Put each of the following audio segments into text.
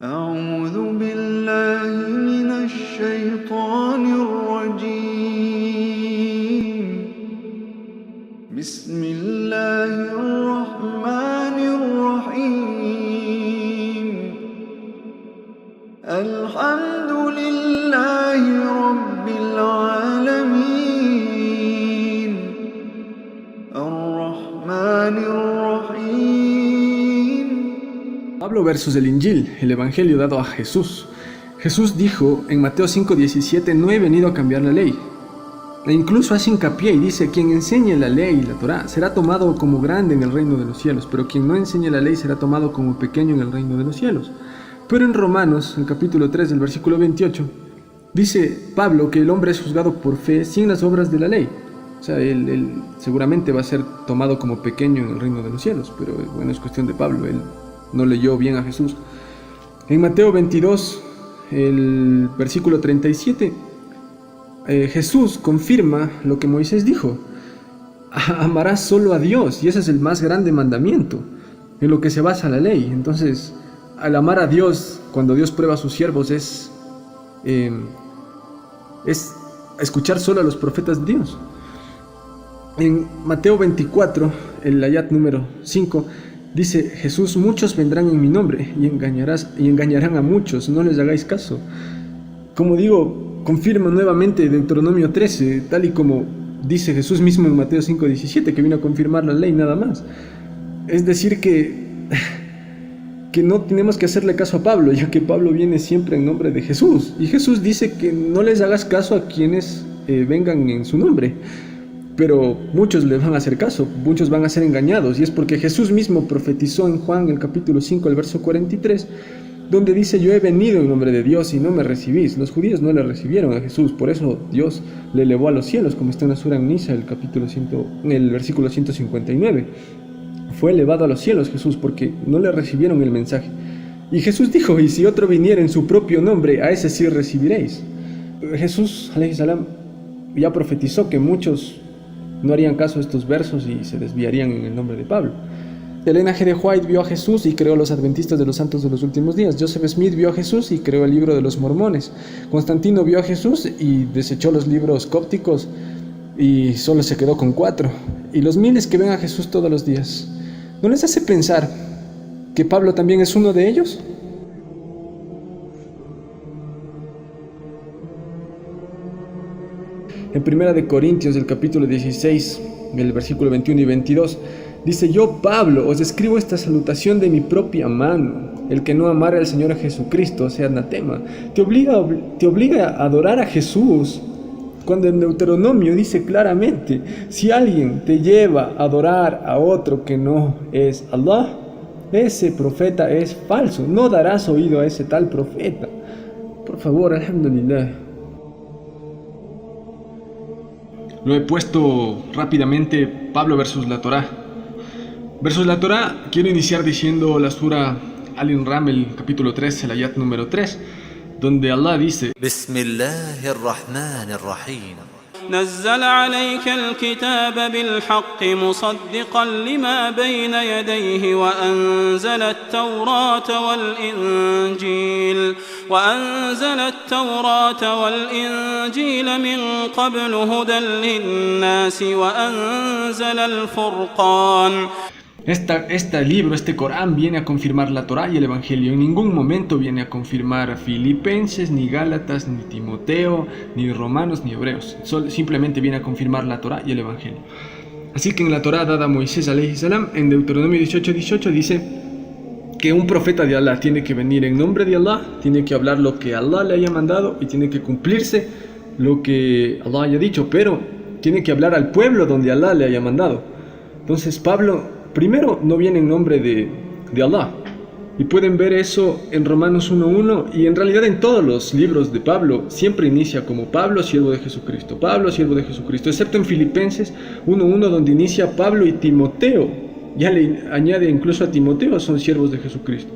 أعوذ بالله من الشيطان الرجيم. بسم الله الرحمن الرحيم. الحمد لله رب العالمين. الرحمن الرحيم. Pablo versus el Injil, el evangelio dado a Jesús. Jesús dijo en Mateo 5:17, no he venido a cambiar la ley. E incluso hace hincapié y dice, quien enseñe la ley y la Torá será tomado como grande en el reino de los cielos, pero quien no enseñe la ley será tomado como pequeño en el reino de los cielos. Pero en Romanos, en capítulo 3, del versículo 28, dice Pablo que el hombre es juzgado por fe sin las obras de la ley. O sea, él seguramente va a ser tomado como pequeño en el reino de los cielos, pero bueno, es cuestión de Pablo, él no leyó bien a Jesús. En Mateo 22, el versículo 37, Jesús confirma lo que Moisés dijo: amarás solo a Dios, y ese es el más grande mandamiento en lo que se basa la ley. Entonces, al amar a Dios, cuando Dios prueba a sus siervos, es escuchar solo a los profetas de Dios. En Mateo 24, el ayat número 5, dice Jesús: muchos vendrán en mi nombre y engañarán a muchos, no les hagáis caso. Como digo, confirma nuevamente Deuteronomio 13, tal y como dice Jesús mismo en Mateo 5:17, que vino a confirmar la ley nada más. Es decir que no tenemos que hacerle caso a Pablo, ya que Pablo viene siempre en nombre de Jesús. Y Jesús dice que no les hagas caso a quienes vengan en su nombre. Pero muchos les van a hacer caso, muchos van a ser engañados, y es porque Jesús mismo profetizó en Juan, el capítulo 5, el verso 43, donde dice: yo he venido en nombre de Dios y no me recibís. Los judíos no le recibieron a Jesús, por eso Dios le elevó a los cielos, como está en la Sura Nisa, el versículo 159. Fue elevado a los cielos Jesús porque no le recibieron el mensaje. Y Jesús dijo: y si otro viniera en su propio nombre, a ese sí recibiréis. Jesús, alayhi salam, ya profetizó que muchos no harían caso a estos versos y se desviarían en el nombre de Pablo. Elena G. de White vio a Jesús y creó los Adventistas de los Santos de los Últimos Días. Joseph Smith vio a Jesús y creó el libro de los Mormones. Constantino vio a Jesús y desechó los libros cópticos y solo se quedó con 4. Y los miles que ven a Jesús todos los días, ¿no les hace pensar que Pablo también es uno de ellos? En 1 Corintios, del capítulo 16, el versículo 21 y 22, dice: yo, Pablo, os escribo esta salutación de mi propia mano. El que no amare al Señor Jesucristo sea anatema. Te obliga a adorar a Jesús, cuando en Deuteronomio dice claramente: si alguien te lleva a adorar a otro que no es Allah, ese profeta es falso. No darás oído a ese tal profeta. Por favor, alhamdulillah. Lo he puesto rápidamente, Pablo versus la Torá. Versus la Torá, quiero iniciar diciendo la Sura Al-Inram, el capítulo 3, el ayat número 3, donde Allah dice: Bismillahirrahmanirrahim. نزل عليك الكتاب بالحق مصدقا لما بين يديه وأنزل التوراة والإنجيل من قبل هدى للناس وأنزل الفرقان. Este Corán viene a confirmar la Torá y el Evangelio. En ningún momento viene a confirmar Filipenses, ni Gálatas, ni Timoteo, ni Romanos, ni Hebreos. Simplemente viene a confirmar la Torá y el Evangelio. Así que en la Torá dada a Moisés, alayhi salam, en Deuteronomio 18:18 dice que un profeta de Allah tiene que venir en nombre de Allah, tiene que hablar lo que Allah le haya mandado y tiene que cumplirse lo que Allah haya dicho, pero tiene que hablar al pueblo donde Allah le haya mandado. Entonces Pablo, primero, no viene en nombre de Allah. Y pueden ver eso en Romanos 1:1 y en realidad en todos los libros de Pablo. Siempre inicia como Pablo, siervo de Jesucristo. Pablo, siervo de Jesucristo. Excepto en Filipenses 1:1, donde inicia Pablo y Timoteo. Ya le añade incluso a Timoteo, son siervos de Jesucristo.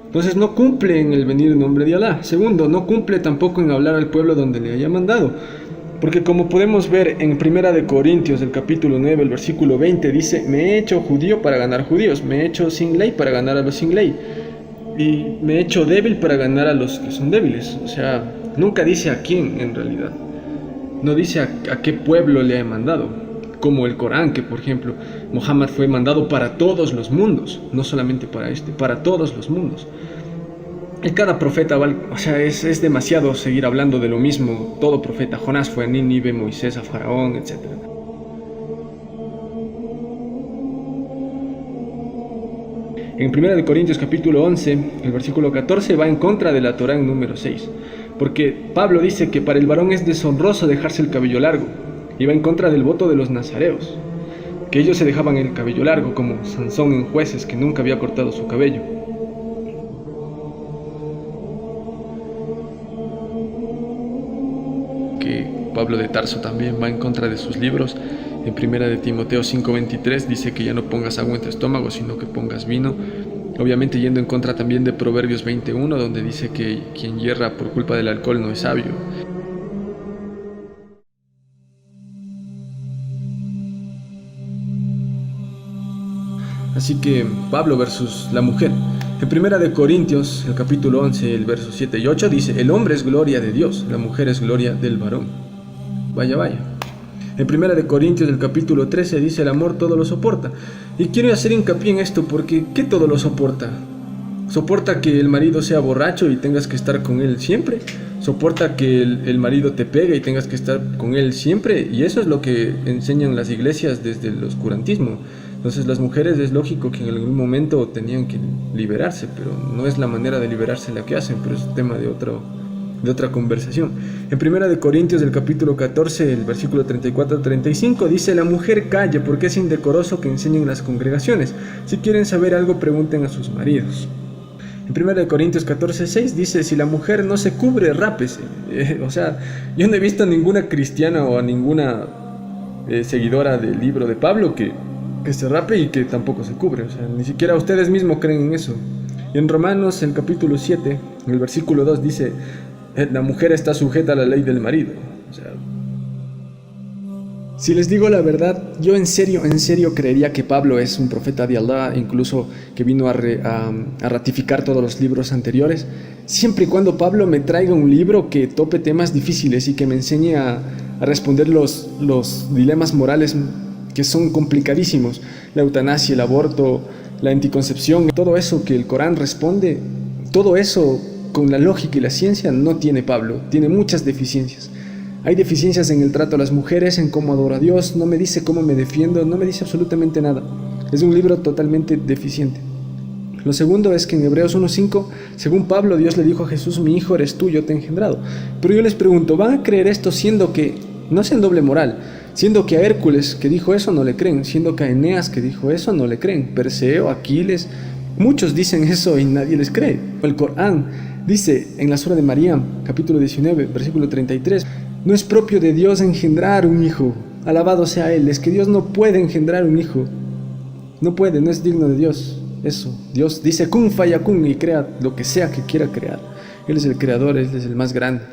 Entonces no cumple en el venir en nombre de Allah. Segundo, no cumple tampoco en hablar al pueblo donde le haya mandado. Porque como podemos ver en 1 Corintios, el capítulo 9, el versículo 20, dice: me he hecho judío para ganar judíos, me he hecho sin ley para ganar a los sin ley. y me he hecho débil para ganar a los que son débiles. O sea, nunca dice a quién en realidad. No dice a qué pueblo le ha mandado. Como el Corán, que por ejemplo, Muhammad fue mandado para todos los mundos, no solamente para para todos los mundos. Y cada profeta, o sea, es demasiado seguir hablando de lo mismo. Todo profeta, Jonás fue a Nínive, Moisés a Faraón, etc. En 1 Corintios capítulo 11, el versículo 14 va en contra de la Torá en número 6. Porque Pablo dice que para el varón es deshonroso dejarse el cabello largo. Y va en contra del voto de los nazareos, que ellos se dejaban el cabello largo, como Sansón en Jueces, que nunca había cortado su cabello. Que Pablo de Tarso también va en contra de sus libros. En 1 de Timoteo 5:23 dice que ya no pongas agua en tu estómago, sino que pongas vino. Obviamente yendo en contra también de Proverbios 21, donde dice que quien yerra por culpa del alcohol no es sabio. Así que Pablo versus la mujer. En 1 de Corintios, el capítulo 11, el verso 7 y 8 dice: el hombre es gloria de Dios, la mujer es gloria del varón. Vaya, vaya. En 1 de Corintios, el capítulo 13 dice: el amor todo lo soporta. Y quiero hacer hincapié en esto porque ¿qué todo lo soporta? ¿Soporta que el marido sea borracho y tengas que estar con él siempre? ¿Soporta que el marido te pegue y tengas que estar con él siempre? Y eso es lo que enseñan las iglesias desde el oscurantismo. Entonces las mujeres es lógico que en algún momento tenían que liberarse, pero no es la manera de liberarse la que hacen, pero es tema de otra conversación. En 1 de Corintios, del capítulo 14, el versículo 34-35, dice: la mujer calla porque es indecoroso que enseñen las congregaciones. Si quieren saber algo, pregunten a sus maridos. En 1 de Corintios 14:6 dice: si la mujer no se cubre, rápese. O sea, yo no he visto a ninguna cristiana o a ninguna seguidora del libro de Pablo que se rape y que tampoco se cubre. O sea, ni siquiera ustedes mismos creen en eso. Y en Romanos, el capítulo 7, el versículo 2 dice: la mujer está sujeta a la ley del marido. O sea, si les digo la verdad, yo en serio creería que Pablo es un profeta de Allah, incluso que vino a ratificar todos los libros anteriores, siempre y cuando Pablo me traiga un libro que tope temas difíciles y que me enseñe a responder los dilemas morales que son complicadísimos: la eutanasia, el aborto, la anticoncepción, todo eso que el Corán responde, todo eso con la lógica y la ciencia no tiene Pablo, tiene muchas deficiencias. Hay deficiencias en el trato a las mujeres, en cómo adoro a Dios, no me dice cómo me defiendo, no me dice absolutamente nada. Es un libro totalmente deficiente. Lo segundo es que en Hebreos 1:5, según Pablo, Dios le dijo a Jesús: mi hijo eres tú, yo te he engendrado. Pero yo les pregunto, ¿van a creer esto siendo que, no sean doble moral, siendo que a Hércules que dijo eso no le creen, siendo que a Eneas que dijo eso no le creen, Perseo, Aquiles, muchos dicen eso y nadie les cree? El Corán dice en la sura de Maryam, capítulo 19, versículo 33, no es propio de Dios engendrar un hijo, alabado sea Él. Es que Dios no puede engendrar un hijo, no puede, no es digno de Dios eso. Dios dice kun fayakun y crea lo que sea que quiera crear. Él es el creador, Él es el más grande.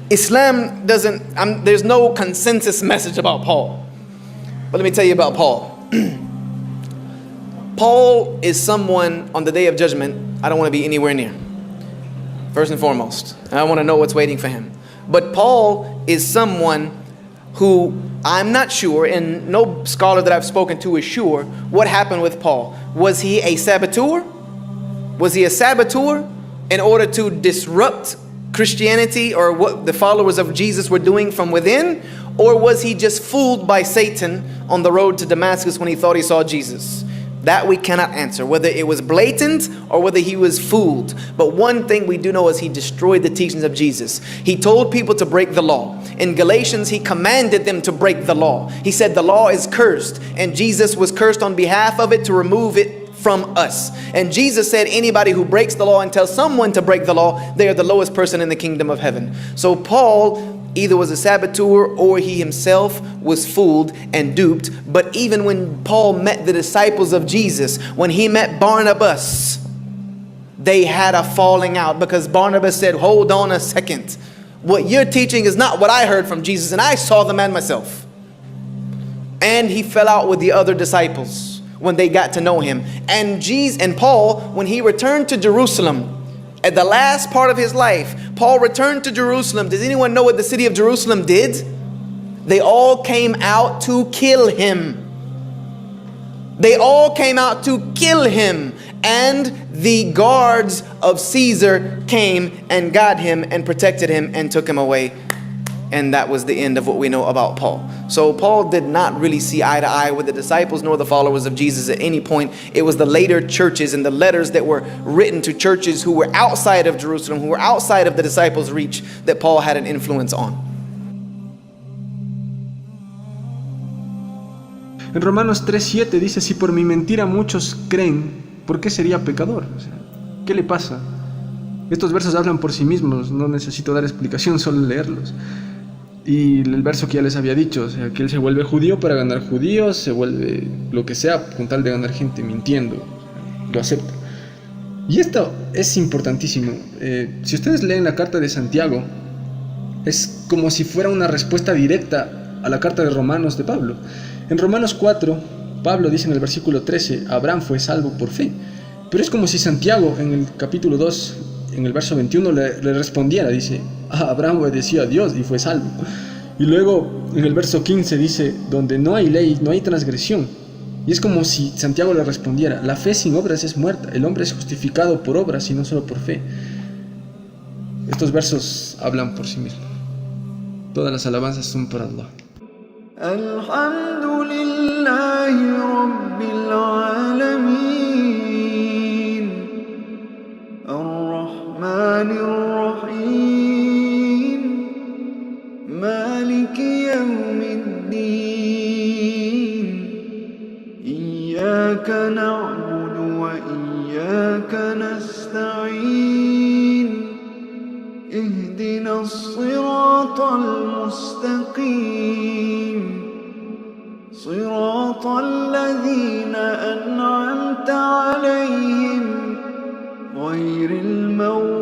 Islam doesn't, there's no consensus message about Paul. But let me tell you about Paul. Paul is someone on the day of judgment I don't want to be anywhere near. first and foremost. And I want to know what's waiting for him. But Paul is someone who I'm not sure, and no scholar that I've spoken to is sure, what happened with Paul. Was he a saboteur? Was he a saboteur in order to disrupt Christianity or what the followers of Jesus were doing from within? Or was he just fooled by Satan on the road to Damascus when he thought he saw Jesus? That we cannot answer, whether it was blatant or whether he was fooled. But one thing we do know is he destroyed the teachings of Jesus. He told people to break the law. In Galatians, he commanded them to break the law. He said the law is cursed, and Jesus was cursed on behalf of it to remove it from us. And Jesus said anybody who breaks the law and tells someone to break the law, they are the lowest person in the kingdom of heaven. So Paul either was a saboteur or he himself was fooled and duped. But even when Paul met the disciples of Jesus, when he met Barnabas, they had a falling out because Barnabas said, hold on a second. What you're teaching is not what I heard from Jesus, and I saw the man myself. And he fell out with the other disciples when they got to know him. And Paul, when he returned to Jerusalem, at the last part of his life, Paul returned to Jerusalem. Does anyone know what the city of Jerusalem did? They all came out to kill him. They all came out to kill him. And the guards of Caesar came and got him and protected him and took him away. And that was the end of what we know about Paul. So Paul did not really see eye to eye with the disciples nor the followers of Jesus at any point. It was the later churches and the letters that were written to churches who were outside of Jerusalem, who were outside of the disciples' reach, that Paul had an influence on. En Romanos 3:7 dice, si por mi mentira muchos creen, ¿por qué sería pecador? O sea, ¿qué le pasa? Estos versos hablan por sí mismos, no necesito dar explicación, solo leerlos. Y el verso que ya les había dicho, o sea, que él se vuelve judío para ganar judíos, se vuelve lo que sea con tal de ganar gente mintiendo, lo acepta. Y esto es importantísimo. Si ustedes leen la carta de Santiago, es como si fuera una respuesta directa a la carta de Romanos de Pablo. En Romanos 4, Pablo dice en el versículo 13, Abraham fue salvo por fe. Pero es como si Santiago en el capítulo 2, en el verso 21 le respondiera, dice, Abraham obedeció a Dios y fue salvo. Y luego en el verso 15 dice, donde no hay ley, no hay transgresión. Y es como si Santiago le respondiera, la fe sin obras es muerta, el hombre es justificado por obras y no solo por fe. Estos versos hablan por sí mismos. Todas las alabanzas son para Allah. Alhamdulillahi Rabbil Alamin, Ar-Rahmanir Rahim, Maliki Yawmiddin, Iyyaka na'budu wa iyyaka nasta'in, Ihdina as-siratal mustaqim, صراط الذين أنعمت عليهم غير المغضوب